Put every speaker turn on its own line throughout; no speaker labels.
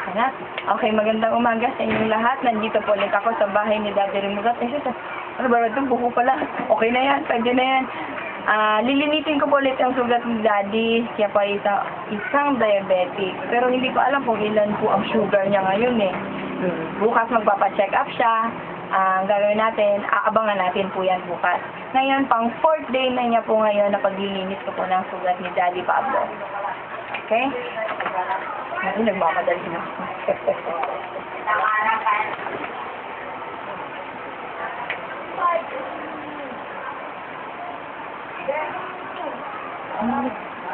Anak, okay, magandang umaga sa inyong lahat. Nandito po ulit ako sa bahay ni Daddy Remugat. Ano ba ito? Buko pala. Okay na yan, pwede na yan. Lilinitin ko po ulit ang sugat ni Daddy. Kaya po isang diabetic. Pero hindi ko alam kung ilan po ang sugar niya ngayon eh. Bukas magpapacheck up siya. Ang gagawin natin, aabangan natin po yan bukas. Ngayon, pang 4th day na niya po ngayon na paglilinis ko po ng sugat ni Daddy Pablo. Okay? Ay, nagmamadali na.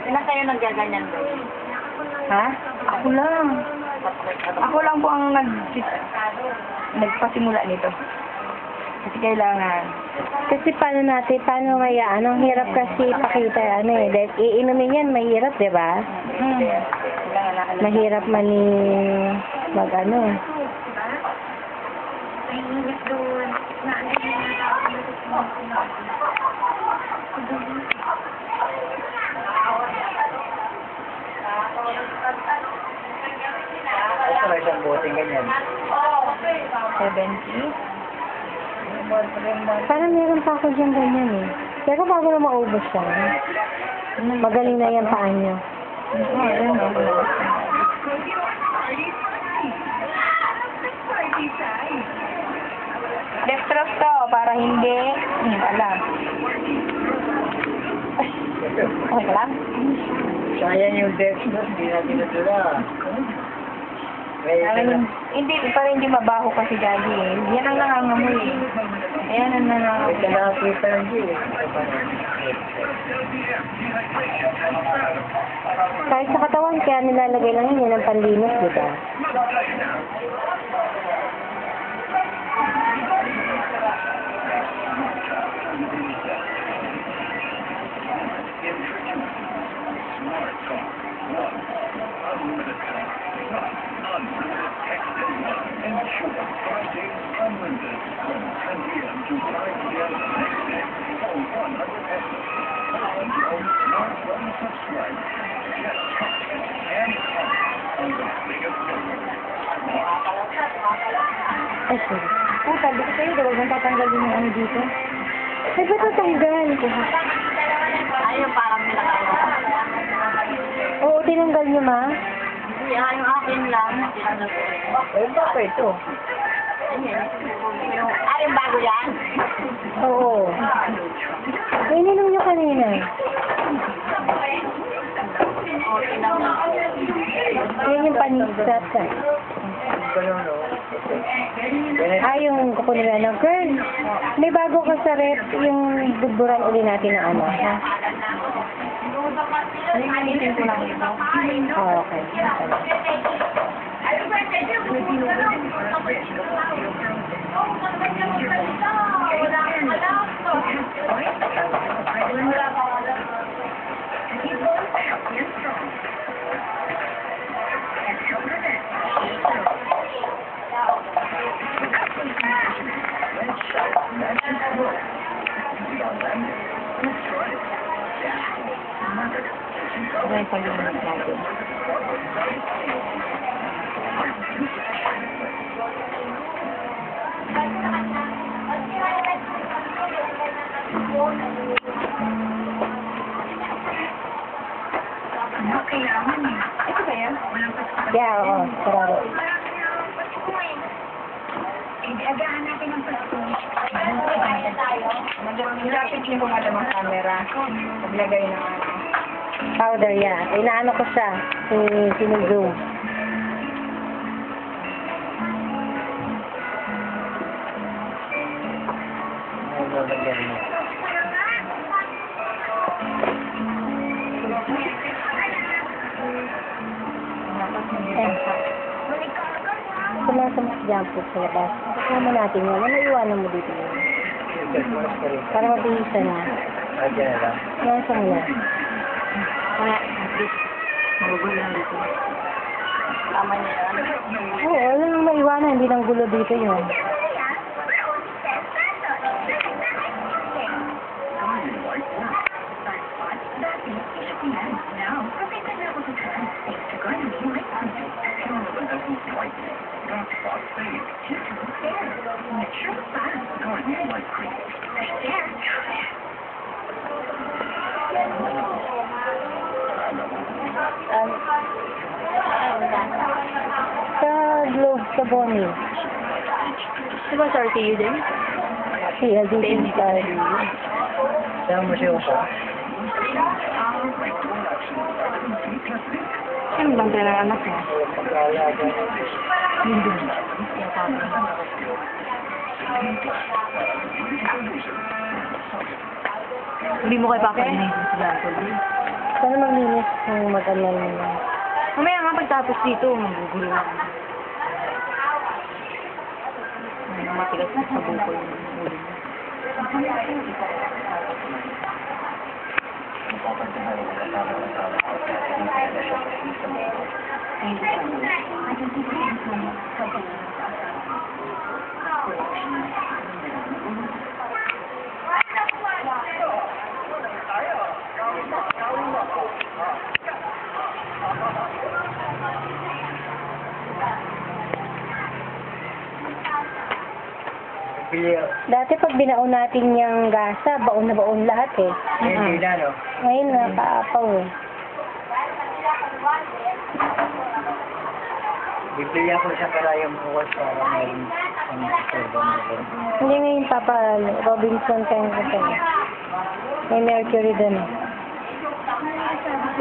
Ilan kayo naggaganyan ba?
Ha? Ako lang. Ako lang po ang nagpasimula nito. Kasi kailangan.
Kasi paano kaya, ang hirap kasi ipakita, dahil iinumin yan, mahirap, di ba? Mahirap man
Ito isang boteng ganyan.
70.
Parang meron pa ako dyan ganyan eh. Pero bago na maubos siya, magaling na yan paan nyo.
Dextrose to, para hindi. Alam. Okay lang?
Sayang yung Dextrose, hindi natin natula.
Hindi, para hindi mabaho kasi Daddy eh. Yan ang nangangamoy eh. Ayan ang nangangamoy.
Ito na kita lang yun.
Kahit sa katawan, kaya nilalagay lang yun ang panlinis, di ba? Ay, sorry.
Puta, di ko sa'yo, daw bang tatanggalin yung ano dito?
Ay, ba't natanggal?
Ayun, parang nilakaw.
Oo, tinanggal niyo, ma?
Hindi, yung akin lang. Tinanggal ko.
Eh, baka ito.
Yung bago yan?
Oo. Ay, ininom niyo kanina.
O, tinanggal ko.
Yan yung panisat.
Ganun, no?
Yung kukunin na. Girl, may bago ka sa rep, yung budburan uli natin na ano. Ha?
Lilinitin ko lang ito.
Oh, okay.
Ito yung paglinis natin. Ito ba yan?
Yeah, oo. Sarado.
Malapit niyo kung alam ang camera. Paglagay ng
Powder, yeah. Inaano ko siya. Sinuzoom.
Ay, babagyan mo.
Sumasamas dyan po sa labas. Kasama natin yan. Ano iwanan mo dito yun?
Mas pa rin.
Para mabilisa na.
Adyan na lang.
Nasa mo na.
Kaya, at least, magugulo lang dito.
Tama niya yan.
Oo, walang maiwanan. Hindi nang gulo dito yun.
Now, prevent the levels of extra garden healing.
Sa Globe, sa Bonnie.
Di ba sa RTU din?
Si Aditi Star.
Sa museo ko.
Sino bang ng anak mo?
Pag-aalaga.
Hindi mo kay Papa inisin si Jacob.
Sana maglinis ng mag-alala nila.
Mamaya nga pagtapos dito, magugulo na. Matigas na sa buko yung ulo.
Bili,
Dati pag binaon natin yung gasa, baon na baon lahat eh.
hindi na, no?
Ngayon nakaapaw eh.
Bibili ako sa karayang bukas para mayroon ang sorbo mo.
Hindi ngayon Papa Robinson kayo kasi. May Mercury doon.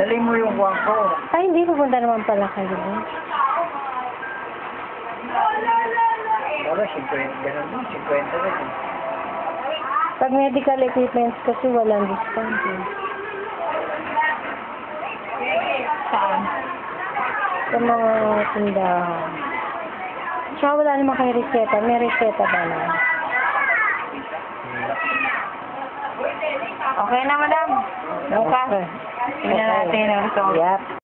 Dali mo yung kuwang ko.
Ay, hindi. Pupunta naman pala kayo doon.
Pero 50, ganun din, 50 rin.
Pag medical equipments kasi walang discount eh.
Saan?
Sa mga tindahan. Tsaka wala naman kayo reseta. May reseta ba na?
Okay na, madam. Bukas.
Okay.
Tingnan natin ang result.
Yep.